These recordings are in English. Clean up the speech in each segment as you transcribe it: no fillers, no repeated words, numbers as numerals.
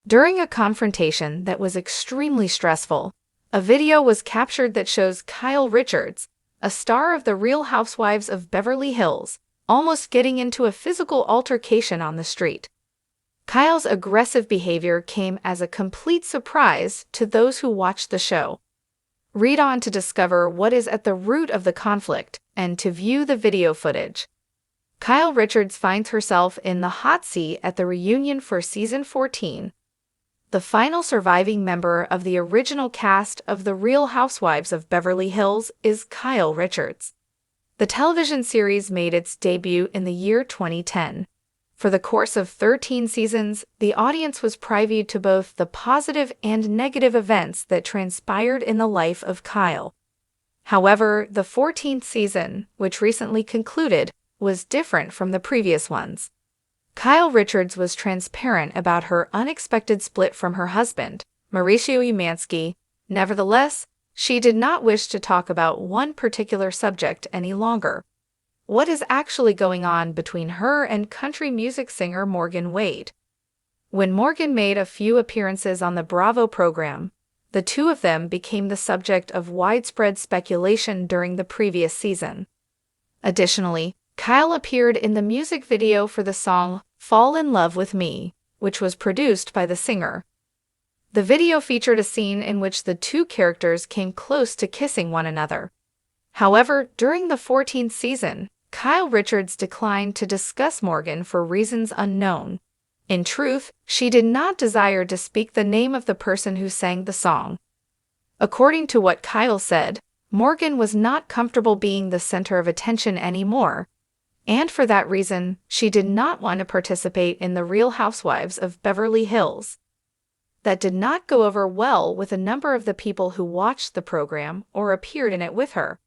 During a confrontation that was extremely stressful, a video was captured that shows Kyle Richards, a star of the Real Housewives of Beverly Hills, almost getting into a physical altercation on the street. Kyle's aggressive behavior came as a complete surprise to those who watched the show. Read on to discover what is at the root of the conflict and to view the video footage. Kyle Richards finds herself in the hot seat at the reunion for season 14. The final surviving member of the original cast of The Real Housewives of Beverly Hills is Kyle Richards. The television series made its debut in the year 2010. For the course of 13 seasons, the audience was privy to both the positive and negative events that transpired in the life of Kyle. However, the 14th season, which recently concluded, was different from the previous ones. Kyle Richards was transparent about her unexpected split from her husband, Mauricio Umansky. Nevertheless, she did not wish to talk about one particular subject any longer. What is actually going on between her and country music singer Morgan Wade? When Morgan made a few appearances on the Bravo program, the two of them became the subject of widespread speculation during the previous season. Additionally, Kyle appeared in the music video for the song Fall in Love with Me, which was produced by the singer. The video featured a scene in which the two characters came close to kissing one another. However, during the 14th season, Kyle Richards declined to discuss Morgan for reasons unknown. In truth, she did not desire to speak the name of the person who sang the song. According to what Kyle said, Morgan was not comfortable being the center of attention anymore, and for that reason, she did not want to participate in the Real Housewives of Beverly Hills. That did not go over well with a number of the people who watched the program or appeared in it with her.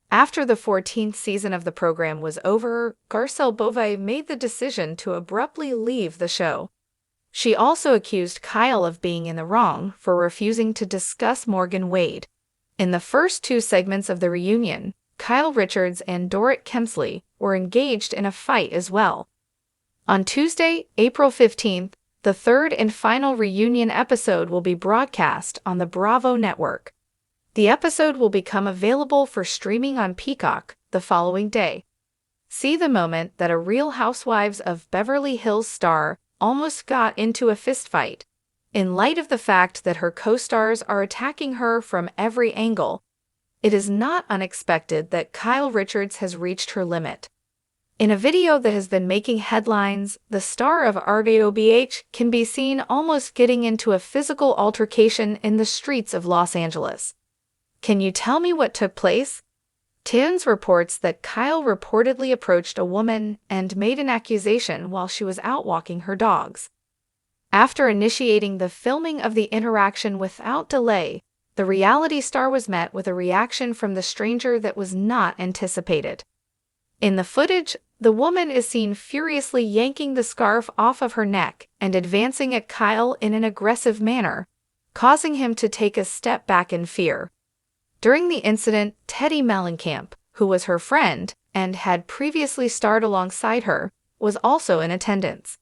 After the 14th season of the program was over, Garcelle Beauvais made the decision to abruptly leave the show. She also accused Kyle of being in the wrong for refusing to discuss Morgan Wade. In the first two segments of the reunion, Kyle Richards and Dorit Kemsley were engaged in a fight as well. On Tuesday, April 15th, the third and final reunion episode will be broadcast on the Bravo network. The episode will become available for streaming on Peacock the following day. See the moment that a Real Housewives of Beverly Hills star almost got into a fistfight. In light of the fact that her co-stars are attacking her from every angle, it is not unexpected that Kyle Richards has reached her limit. In a video that has been making headlines, the star of Rhobh can be seen almost getting into a physical altercation in the streets of Los Angeles. Can you tell me what took place? TMZ reports that Kyle reportedly approached a woman and made an accusation while she was out walking her dogs. After initiating the filming of the interaction without delay, the reality star was met with a reaction from the stranger that was not anticipated. In the footage, the woman is seen furiously yanking the scarf off of her neck and advancing at Kyle in an aggressive manner, causing him to take a step back in fear. During the incident, Teddi Mellencamp, who was her friend and had previously starred alongside her, was also in attendance.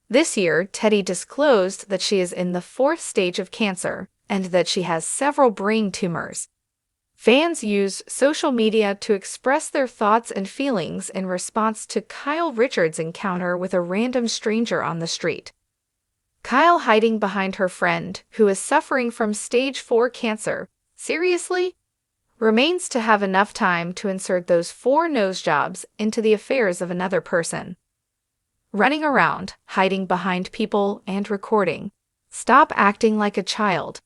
This year, Teddi disclosed that she is in the 4th stage of cancer and that she has several brain tumors. Fans use social media to express their thoughts and feelings in response to Kyle Richards' encounter with a random stranger on the street. Kyle hiding behind her friend, who is suffering from stage 4 cancer, seriously? Remains to have enough time to insert those 4 nose jobs into the affairs of another person. Running around, hiding behind people, and recording. Stop acting like a child.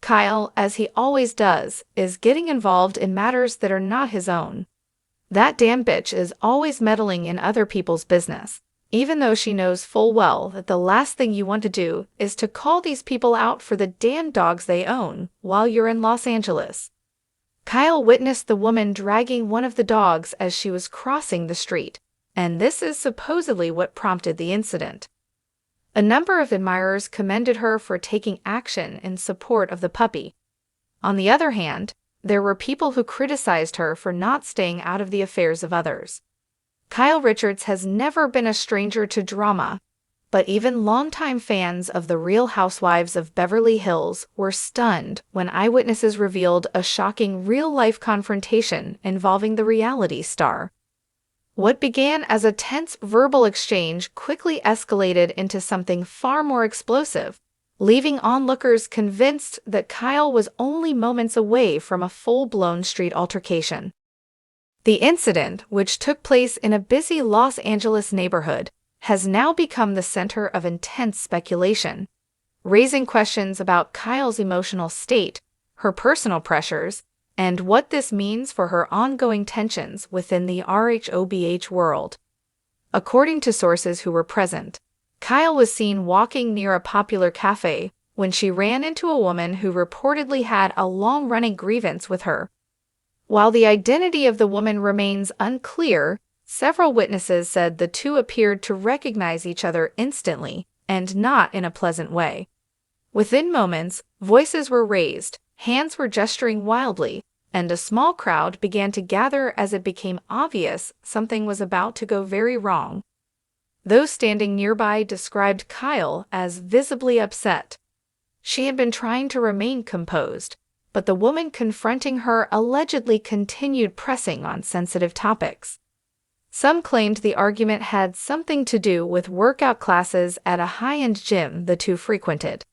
Kyle, as he always does, is getting involved in matters that are not his own. That damn bitch is always meddling in other people's business, even though she knows full well that the last thing you want to do is to call these people out for the damn dogs they own while you're in Los Angeles. Kyle witnessed the woman dragging one of the dogs as she was crossing the street, and this is supposedly what prompted the incident. A number of admirers commended her for taking action in support of the puppy. On the other hand, there were people who criticized her for not staying out of the affairs of others. Kyle Richards has never been a stranger to drama. But even longtime fans of The Real Housewives of Beverly Hills were stunned when eyewitnesses revealed a shocking real-life confrontation involving the reality star. What began as a tense verbal exchange quickly escalated into something far more explosive, leaving onlookers convinced that Kyle was only moments away from a full-blown street altercation. The incident, which took place in a busy Los Angeles neighborhood, has now become the center of intense speculation, raising questions about Kyle's emotional state, her personal pressures, and what this means for her ongoing tensions within the Rhobh world. According to sources who were present, Kyle was seen walking near a popular cafe when she ran into a woman who reportedly had a long-running grievance with her. While the identity of the woman remains unclear, several witnesses said the two appeared to recognize each other instantly, and not in a pleasant way. Within moments, voices were raised, hands were gesturing wildly, and a small crowd began to gather as it became obvious something was about to go very wrong. Those standing nearby described Kyle as visibly upset. She had been trying to remain composed, but the woman confronting her allegedly continued pressing on sensitive topics. Some claimed the argument had something to do with workout classes at a high-end gym the two frequented.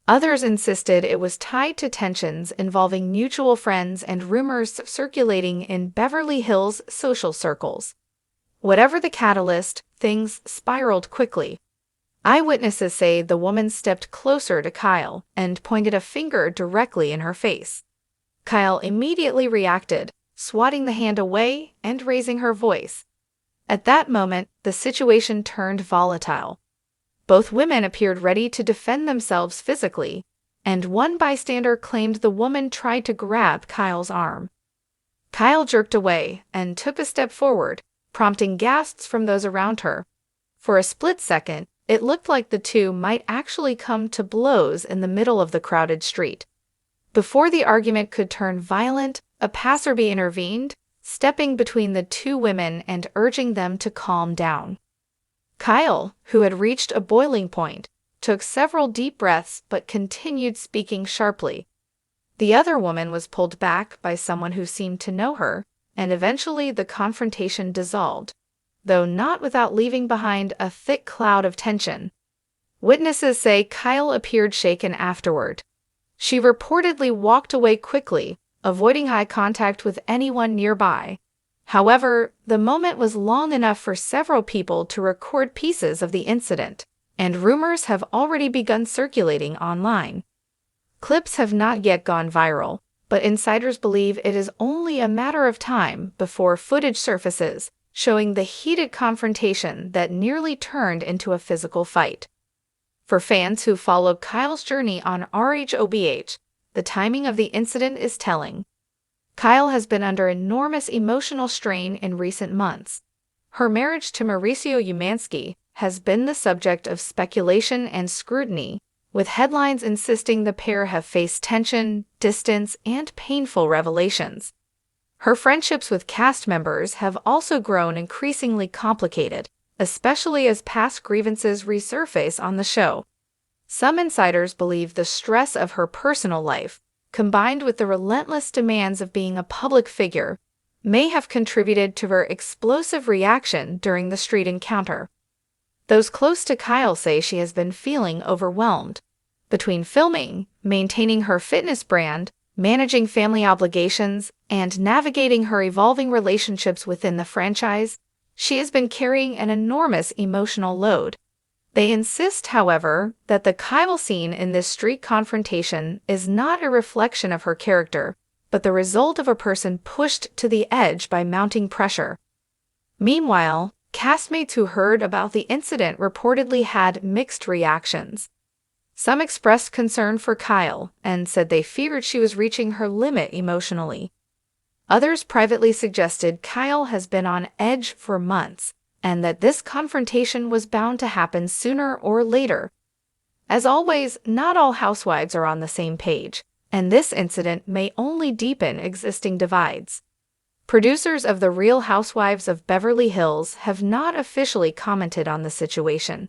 Others insisted it was tied to tensions involving mutual friends and rumors circulating in Beverly Hills social circles. Whatever the catalyst, things spiraled quickly. Eyewitnesses say the woman stepped closer to Kyle and pointed a finger directly in her face. Kyle immediately reacted, swatting the hand away and raising her voice. At that moment, the situation turned volatile. Both women appeared ready to defend themselves physically, and one bystander claimed the woman tried to grab Kyle's arm. Kyle jerked away and took a step forward, prompting gasps from those around her. For a split second, it looked like the two might actually come to blows in the middle of the crowded street. Before the argument could turn violent, a passerby intervened, stepping between the two women and urging them to calm down. Kyle, who had reached a boiling point, took several deep breaths but continued speaking sharply. The other woman was pulled back by someone who seemed to know her, and eventually the confrontation dissolved, though not without leaving behind a thick cloud of tension. Witnesses say Kyle appeared shaken afterward. She reportedly walked away quickly, avoiding eye contact with anyone nearby. However, the moment was long enough for several people to record pieces of the incident, and rumors have already begun circulating online. Clips have not yet gone viral, but insiders believe it is only a matter of time before footage surfaces, showing the heated confrontation that nearly turned into a physical fight. For fans who followed Kyle's journey on Rhobh, the timing of the incident is telling. Kyle has been under enormous emotional strain in recent months. Her marriage to Mauricio Umansky has been the subject of speculation and scrutiny, with headlines insisting the pair have faced tension, distance, and painful revelations. Her friendships with cast members have also grown increasingly complicated, especially as past grievances resurface on the show. Some insiders believe the stress of her personal life, combined with the relentless demands of being a public figure, may have contributed to her explosive reaction during the street encounter. Those close to Kyle say she has been feeling overwhelmed. Between filming, maintaining her fitness brand, managing family obligations, and navigating her evolving relationships within the franchise, she has been carrying an enormous emotional load. They insist, however, that the Kyle scene in this street confrontation is not a reflection of her character, but the result of a person pushed to the edge by mounting pressure. Meanwhile, castmates who heard about the incident reportedly had mixed reactions. Some expressed concern for Kyle and said they feared she was reaching her limit emotionally. Others privately suggested Kyle has been on edge for months, and that this confrontation was bound to happen sooner or later. As always, not all housewives are on the same page, and this incident may only deepen existing divides. Producers of The Real Housewives of Beverly Hills have not officially commented on the situation,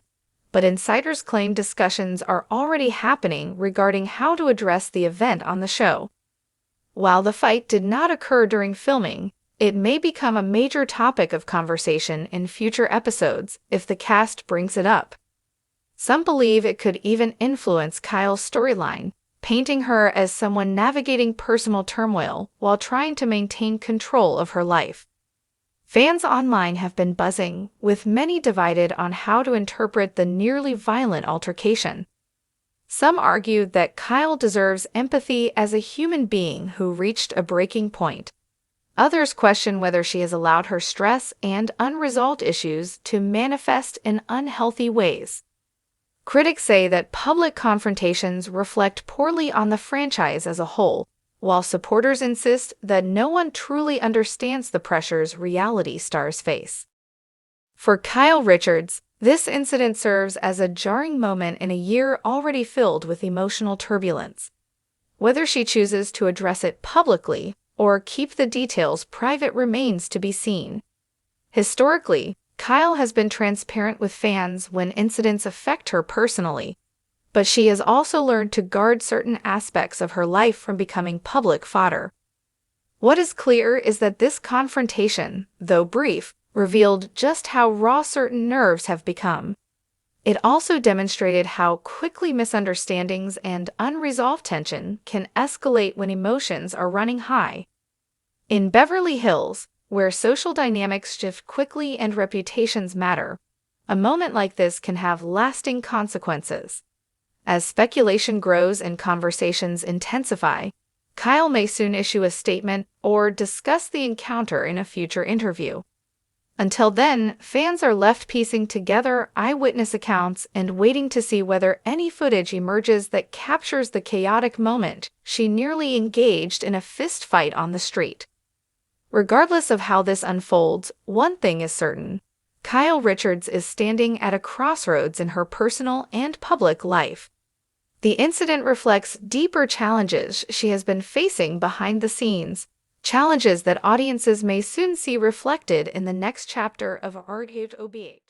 but insiders claim discussions are already happening regarding how to address the event on the show. While the fight did not occur during filming, it may become a major topic of conversation in future episodes if the cast brings it up. Some believe it could even influence Kyle's storyline, painting her as someone navigating personal turmoil while trying to maintain control of her life. Fans online have been buzzing, with many divided on how to interpret the nearly violent altercation. Some argue that Kyle deserves empathy as a human being who reached a breaking point. Others question whether she has allowed her stress and unresolved issues to manifest in unhealthy ways. Critics say that public confrontations reflect poorly on the franchise as a whole, while supporters insist that no one truly understands the pressures reality stars face. For Kyle Richards, this incident serves as a jarring moment in a year already filled with emotional turbulence. Whether she chooses to address it publicly or keep the details private remains to be seen. Historically, Kyle has been transparent with fans when incidents affect her personally, but she has also learned to guard certain aspects of her life from becoming public fodder. What is clear is that this confrontation, though brief, revealed just how raw certain nerves have become. It also demonstrated how quickly misunderstandings and unresolved tension can escalate when emotions are running high. In Beverly Hills, where social dynamics shift quickly and reputations matter, a moment like this can have lasting consequences. As speculation grows and conversations intensify, Kyle may soon issue a statement or discuss the encounter in a future interview. Until then, fans are left piecing together eyewitness accounts and waiting to see whether any footage emerges that captures the chaotic moment she nearly engaged in a fist fight on the street. Regardless of how this unfolds, one thing is certain: Kyle Richards is standing at a crossroads in her personal and public life. The incident reflects deeper challenges she has been facing behind the scenes, challenges that audiences may soon see reflected in the next chapter of Rhobh.